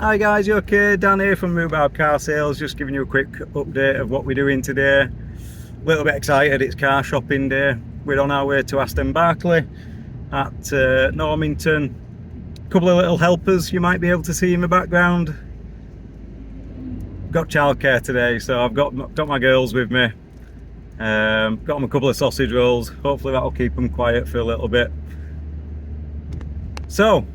Hi guys, you okay? Dan here from Rhubarb Car Sales, just giving you a quick update of what we're doing today. A little bit excited, it's car shopping day. We're on our way to Aston Barclay at Normanton. A couple of little helpers you might be able to see in the background. Got childcare today, so I've got my girls with me. Got them a couple of sausage rolls, hopefully that'll keep them quiet for a little bit. So,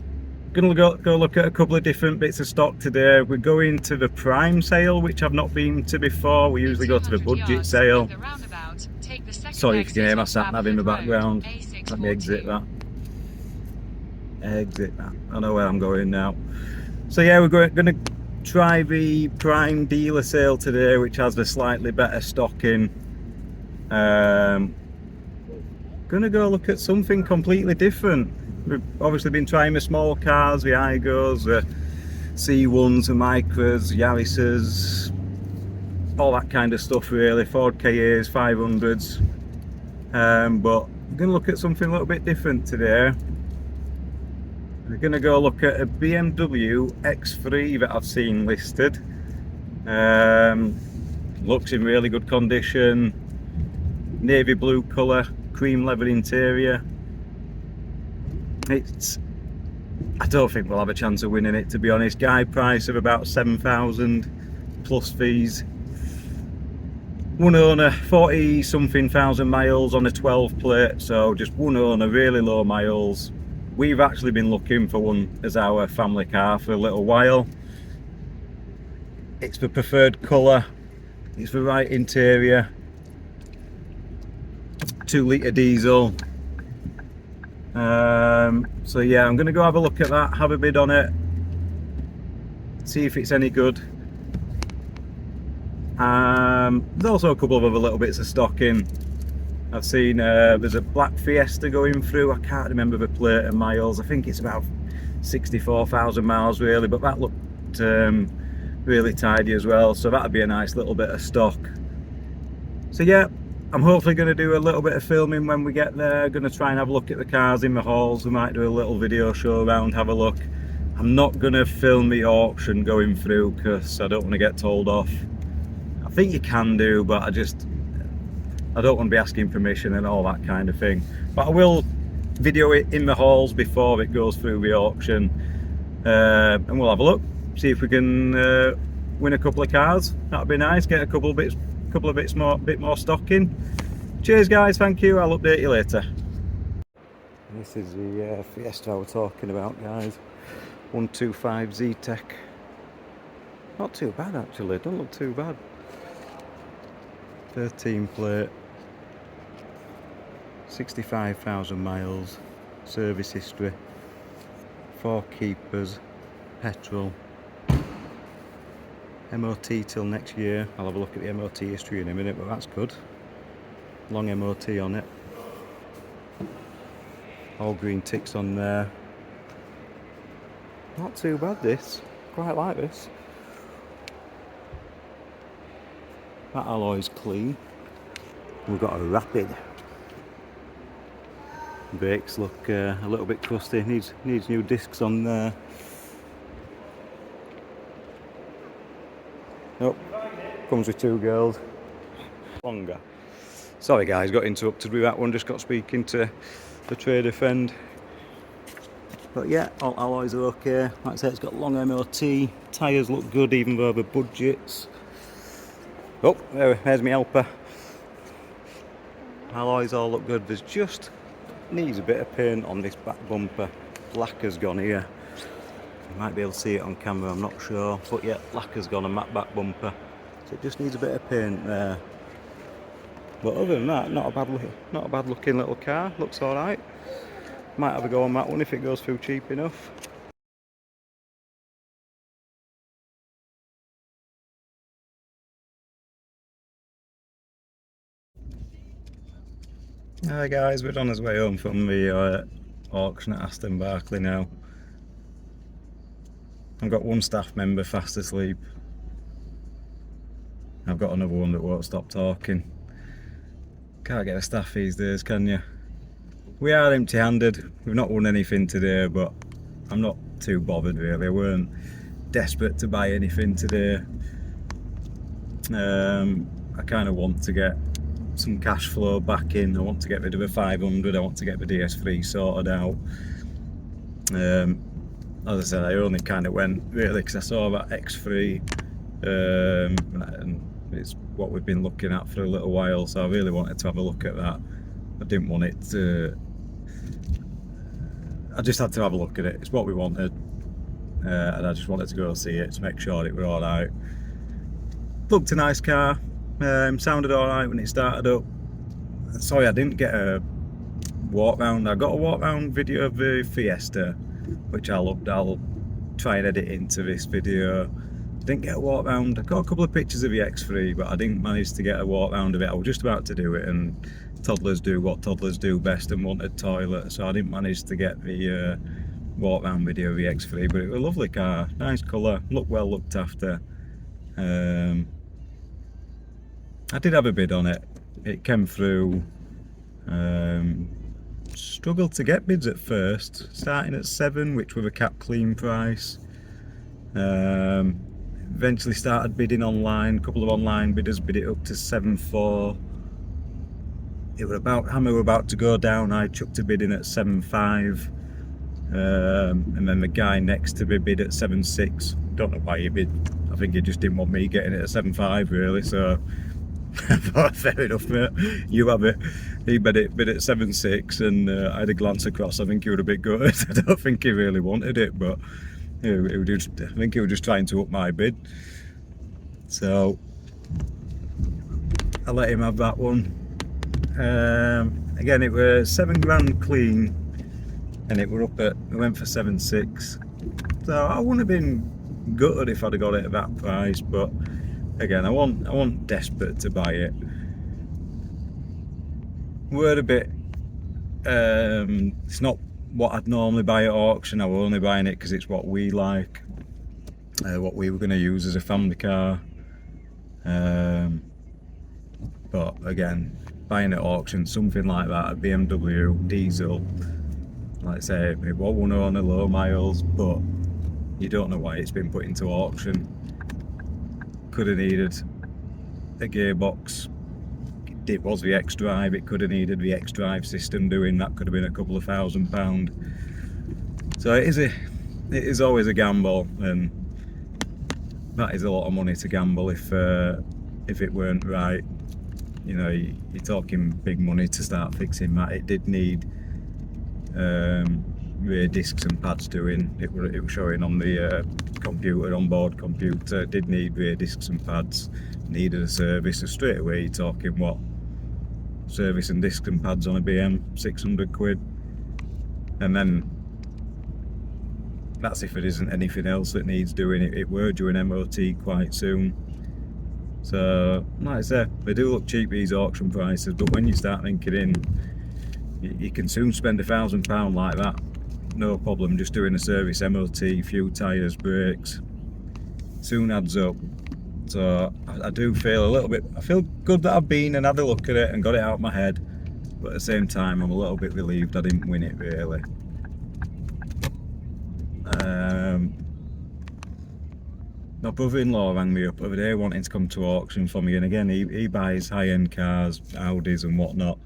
gonna go look at a couple of different bits of stock today. We're going to the prime sale, which I've not been to before. We usually go to the budget sale. Sorry if you can hear my sat nav in the background. Let me exit that. I know where I'm going now. So yeah, we're gonna try the prime dealer sale today, which has the slightly better stock in. Gonna go look at something completely different. We've obviously been trying the small cars, the Igos, the C1s, the Micras, Yaris's, all that kind of stuff really, Ford Ka's, 500s. But I'm going to look at something a little bit different today. We're going to go look at a BMW X3 that I've seen listed. Looks in really good condition, navy blue colour, cream leather interior. I don't think we'll have a chance of winning it, to be honest. Guide price of about 7,000 plus fees. One owner, 40 something thousand miles on a 12 plate, so just one owner, really low miles. We've actually been looking for one as our family car for a little while. It's the preferred colour, it's the right interior, 2 litre diesel. So yeah, I'm gonna go have a look at that, have a bid on it, see if it's any good. There's also a couple of other little bits of stock in. I've seen there's a black Fiesta going through. I can't remember the plate and miles. I think it's about 64,000 miles really, but that looked really tidy as well, so that'd be a nice little bit of stock. So yeah, I'm hopefully going to do a little bit of filming when we get there. Going to try and have a look at the cars in the halls. We might do a little video show around, have a look. I'm not going to film the auction going through because I don't want to get told off. I think you can do, but I don't want to be asking permission and all that kind of thing. But I will video it in the halls before it goes through the auction, and we'll have a look, see if we can win a couple of cars. That'd be nice. Get a couple of bits more stock in. Cheers guys, thank you, I'll update you later. This is the Fiesta I was talking about, guys. 125 Z-Tech. Not too bad actually, don't look too bad. 13 plate, 65,000 miles, service history, 4 keepers, petrol. MOT till next year. I'll have a look at the MOT history in a minute, but that's good. Long MOT on it. All green ticks on there. Not too bad this. Quite like this. That alloy's clean. We've got a Rapid. Brakes look a little bit crusty. Needs new discs on there. Nope, comes with 2 girls. Longer. Sorry guys, got interrupted with that one, just got speaking to the trader friend. But yeah, all alloys are okay. Like I said, it's got long MOT, tyres look good even though they're budgets. Oh, there's my helper. Alloys all look good, there's just needs a bit of paint on this back bumper. Black has gone here. You might be able to see it on camera, I'm not sure, but yeah, lacquer's gone on that back bumper, so it just needs a bit of paint there. But other than that, not a bad looking little car, looks alright. Might have a go on that one if it goes through cheap enough. Hi guys, we're on our way home from the auction at Aston Barclay now. I've got one staff member fast asleep. I've got another one that won't stop talking. Can't get a staff these days, can you? We are empty-handed. We've not won anything today, but I'm not too bothered really. I weren't desperate to buy anything today. I kind of want to get some cash flow back in. I want to get rid of a 500. I want to get the DS3 sorted out. As I said, I only kind of went really because I saw that X3, and it's what we've been looking at for a little while, so I really wanted to have a look at that. I didn't want it to, I just had to have a look at it. It's what we wanted, and I just wanted to go see it to make sure it were alright. Looked a nice car, sounded alright when it started up. Sorry, I didn't get a walk round. I got a walk round video of the Fiesta, which I'll try and edit into this video. Didn't get a walk round. I got a couple of pictures of the X3, but I didn't manage to get a walk round of it. I was just about to do it, and toddlers do what toddlers do best and wanted toilet, so I didn't manage to get the walk round video of the X3. But it was a lovely car, nice colour, looked well looked after. I did have a bid on it. It came through. Struggled to get bids at first, starting at 7, which was a cap clean price. Eventually started bidding online. A couple of online bidders bid it up to 7.4. It was about, Hammer were about to go down. I chucked a bid in at 7.5, and then the guy next to me bid at 7.6. Don't know why he bid. I think he just didn't want me getting it at 7.5 really. So I thought, fair enough, mate. You have it. He bid at 7.6, and I had a glance across. I think he would have been good. I don't think he really wanted it, but I think he was just trying to up my bid. So I let him have that one. Again, it was 7 grand clean, and it were up at, we went for 7.6. So I wouldn't have been gutted if I'd have got it at that price, but again, I want desperate to buy it. We're a bit, it's not what I'd normally buy at auction. I was only buying it because it's what we like, what we were going to use as a family car. But again, buying at auction, something like that, a BMW diesel, like I say, it won't on the low miles, but you don't know why it's been put into auction. Could have needed a gearbox. It was the X-Drive, it could have needed the X-Drive system doing. That could have been a couple of £1,000. So it is always a gamble, and that is a lot of money to gamble if it weren't right. You know, you're talking big money to start fixing that. It did need rear discs and pads doing. It was showing on the computer, onboard computer. It did need rear discs and pads, needed a service. So straight away you're talking what? Service and discs and pads on a BM, 600 quid. And then that's if it isn't anything else that needs doing. It were due an MOT quite soon. So, like I say, they do look cheap, these auction prices, but when you start thinking in, you can soon spend £1,000 like that, no problem, just doing a service, MOT, few tyres, brakes, soon adds up. So I do feel a little bit, I feel good that I've been and had a look at it and got it out of my head, but at the same time I'm a little bit relieved I didn't win it really. My brother-in-law rang me up the other day wanting to come to auction for me, and again he buys high-end cars, Audis and whatnot.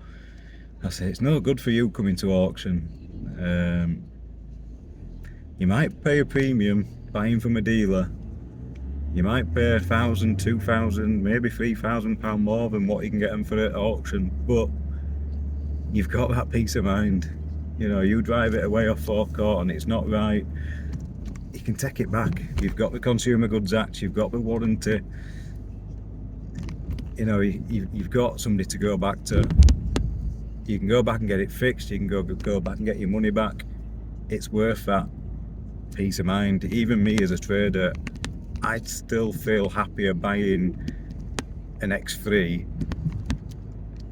I said, it's no good for you coming to auction. You might pay a premium buying from a dealer. You might pay £1,000, £2,000, maybe £3,000 more than what you can get them for at auction, but you've got that peace of mind. You know, you drive it away off forecourt and it's not right, you can take it back. You've got the Consumer Goods Act, you've got the warranty. You know, you've got somebody to go back to. You can go back and get it fixed, you can go back and get your money back. It's worth that peace of mind. Even me as a trader, I'd still feel happier buying an X3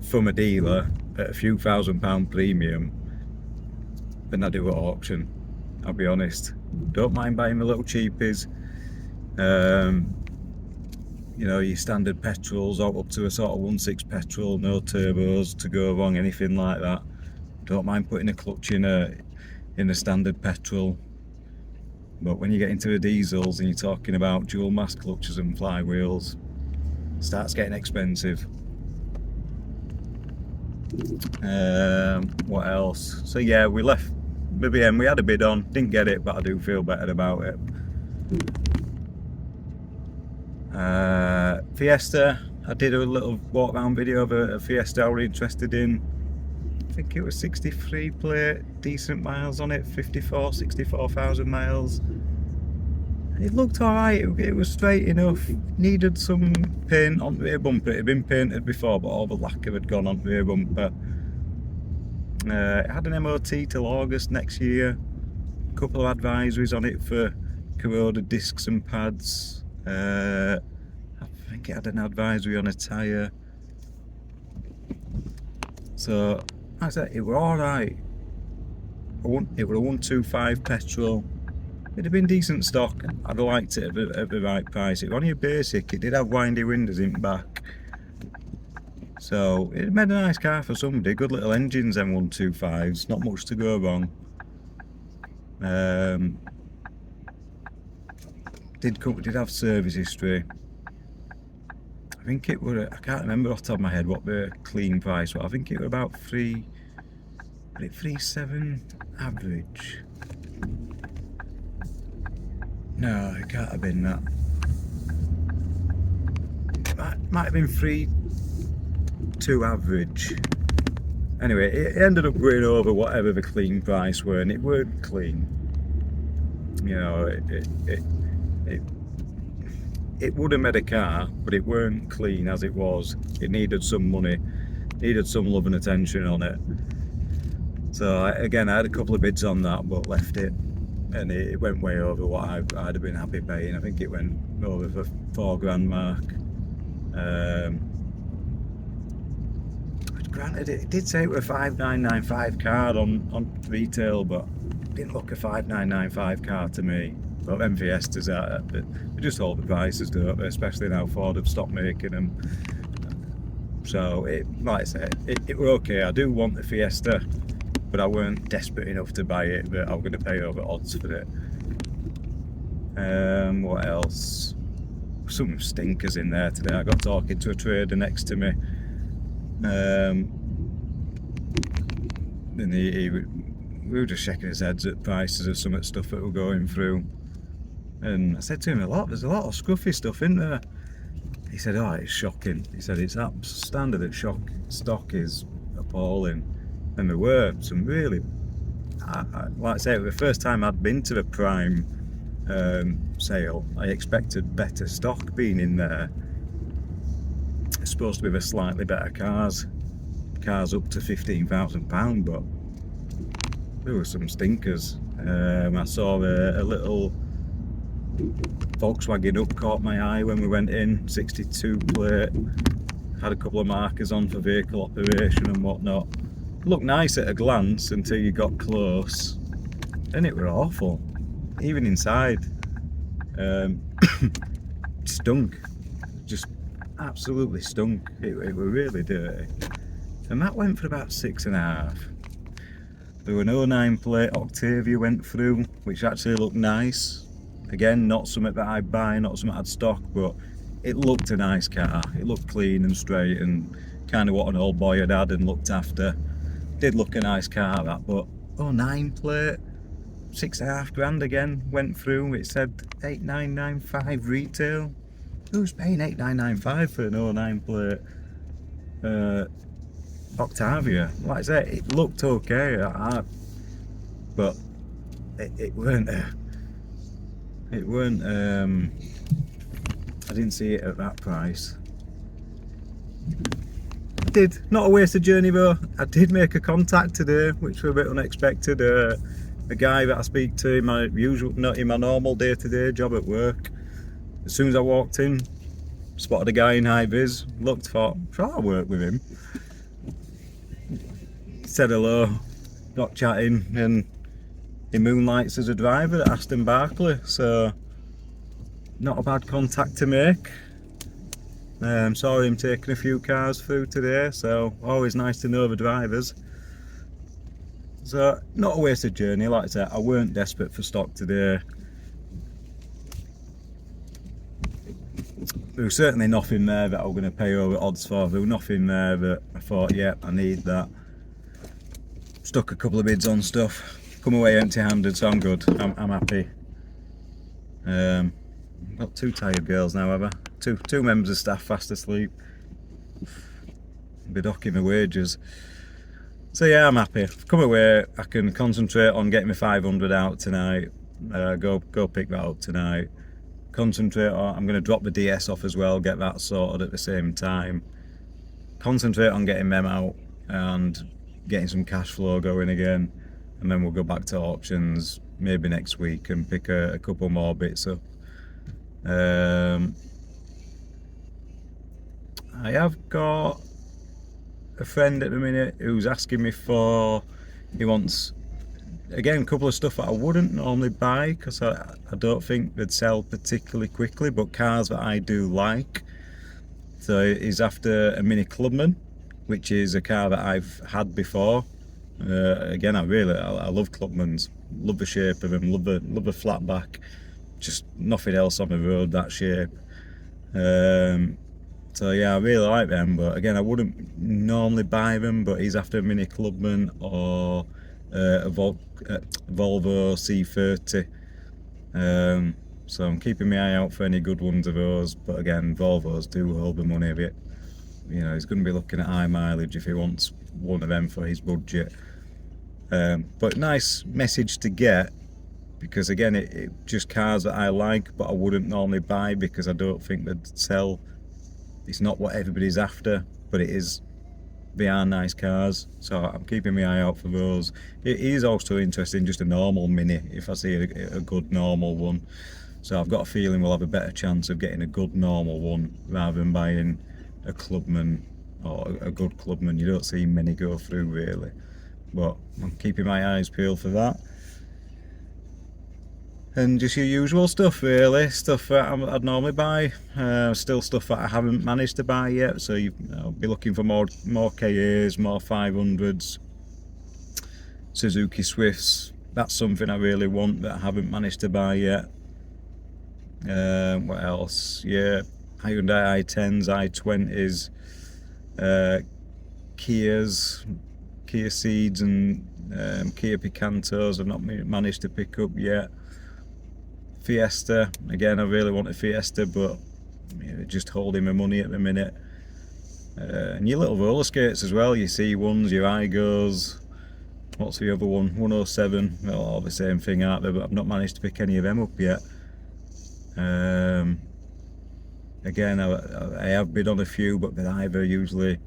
from a dealer at a few £1,000 premium than I do at auction. I'll be honest. Don't mind buying the little cheapies. You know, your standard petrols up to a sort of 1.6 petrol, no turbos to go wrong, anything like that. Don't mind putting a clutch in a standard petrol. But when you get into the diesels and you're talking about dual mass clutches and flywheels, it starts getting expensive. What else? So yeah, we left BBM. We had a bid on, didn't get it, but I do feel better about it. Fiesta, I did a little walk around video of a Fiesta I was interested in. I think it was 63 plate, decent miles on it, 64,000 miles. It looked alright, it was straight enough. Needed some paint on the rear bumper. It had been painted before, but all the lacquer had gone on the rear bumper. It had an MOT till August next year. A couple of advisories on it for corroded discs and pads. I think it had an advisory on a tyre. So, like I said, it were alright. It were a 125 petrol. It'd have been decent stock. I'd have liked it at the right price. It was only a basic. It did have windy windows in back. So it made a nice car for somebody. Good little engines, them 125s. Not much to go wrong. Did have service history. I think it were, I can't remember off the top of my head what the clean price was. I think it were about 3.7 average. No, it can't have been that. It might have been 3.2 average. Anyway, it ended up going over whatever the clean price were, and it weren't clean. You know, it would have made a car, but it weren't clean as it was. It needed some money, needed some love and attention on it. So again, I had a couple of bids on that, but left it, and it went way over what I'd have been happy paying. I think it went over the £4,000 mark. Granted, it did say it was a 5995 car on retail, but it didn't look a 5995 car to me. But them Fiestas are, they just hold the prices, don't they? Especially now Ford have stopped making them. So, like I said, it were okay. I do want the Fiesta, but I weren't desperate enough to buy it that I was going to pay over odds for it. What else? Some stinkers in there today. I got talking to a trader next to me. And we were just shaking his heads at prices of some of the stuff that we're going through. And I said to him, there's a lot of scruffy stuff in there. He said, oh, it's shocking. He said, it's that standard at stock is appalling. And there were some really, like I say, it was the first time I'd been to the Prime sale. I expected better stock being in there. It's supposed to be the slightly better cars up to £15,000, but there were some stinkers. I saw a little Volkswagen Up caught my eye when we went in, 62 plate, had a couple of markers on for vehicle operation and whatnot. Looked nice at a glance until you got close, and it were awful, even inside. Stunk, just absolutely stunk. It were really dirty, and that went for about 6.5. There were an 09 plate Octavia went through, which actually looked nice. Again, not something that I'd buy, not something I'd stock, but it looked a nice car. It looked clean and straight and kind of what an old boy had had and looked after. Did look a nice car, that, but 09 plate, 6.5 grand again went through. It said 8,995 retail. Who's paying 8,995 for an 09 plate Octavia? Like I said, it looked okay, but it weren't. I didn't see it at that price. Not a wasted journey though. I did make a contact today, which was a bit unexpected. A guy that I speak to in my normal day-to-day job at work. As soon as I walked in, spotted a guy in high vis, thought, I'll work with him. Said hello, got chatting, and he moonlights as a driver at Aston Barclay, so not a bad contact to make. Saw him taking a few cars through today, so always nice to know the drivers. So not a wasted journey. Like I said, I weren't desperate for stock today. there was certainly nothing there that I was going to pay over odds for. There was nothing there that I thought, yeah, I need that. Stuck a couple of bids on stuff. Come away empty-handed, so I'm good. I'm happy. Got 2 tired girls now, have I? Two members of staff fast asleep. Be docking my wages. So yeah, I'm happy. I've come away. I can concentrate on getting my 500 out tonight. Go pick that up tonight. Concentrate on. I'm going to drop the DS off as well. Get that sorted at the same time. Concentrate on getting them out and getting some cash flow going again, and then we'll go back to auctions maybe next week and pick a couple more bits up. I have got a friend at the minute who's asking me for, he wants again a couple of stuff that I wouldn't normally buy because I don't think they'd sell particularly quickly, but cars that I do like. So he's after a Mini Clubman, which is a car that I've had before. Again, I love Clubmans, love the shape of them, love the flat back, just nothing else on the road that shape. So yeah, I really like them, but again, I wouldn't normally buy them, but he's after a Mini Clubman or a Volvo C30. So I'm keeping my eye out for any good ones of those, but again, Volvos do hold the money a bit. You know, he's going to be looking at high mileage if he wants one of them for his budget. But nice message to get, because again, it just cars that I like, but I wouldn't normally buy because I don't think they'd sell. It's not what everybody's after, but they are nice cars, so I'm keeping my eye out for those. It is also interesting, just a normal Mini, if I see a good normal one. So I've got a feeling we'll have a better chance of getting a good normal one rather than buying a Clubman or a good Clubman. You don't see many go through really, but I'm keeping my eyes peeled for that. And just your usual stuff really, stuff that I'd normally buy, still stuff that I haven't managed to buy yet, so I'll be looking for more KAs, more 500s, Suzuki Swifts. That's something I really want that I haven't managed to buy yet. What else? Yeah, Hyundai i10s, i20s, Kias, Kia Ceeds and Kia Picantos I've not managed to pick up yet. Fiesta, again, I really want a Fiesta, but just holding my money at the minute. And your little roller skates as well, your C1s, your Igos, what's the other one, 107, well, all the same thing, aren't they? But I've not managed to pick any of them up yet. Again, I have bid on a few, but they're either usually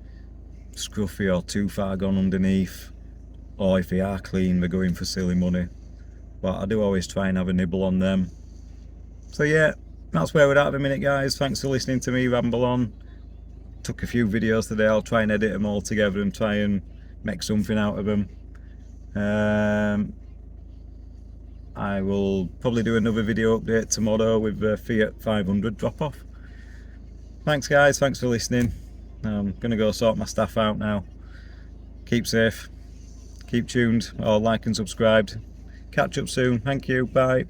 scruffy or too far gone underneath, or if they are clean, they're going for silly money. But I do always try and have a nibble on them. So yeah, that's where we're at the minute, guys. Thanks for listening to me ramble on. Took a few videos today. I'll try and edit them all together and try and make something out of them. I will probably do another video update tomorrow with the Fiat 500 drop off. Thanks guys, thanks for listening. I'm gonna go sort my stuff out now. Keep safe, keep tuned, or like and subscribed. Catch up soon. Thank you, bye.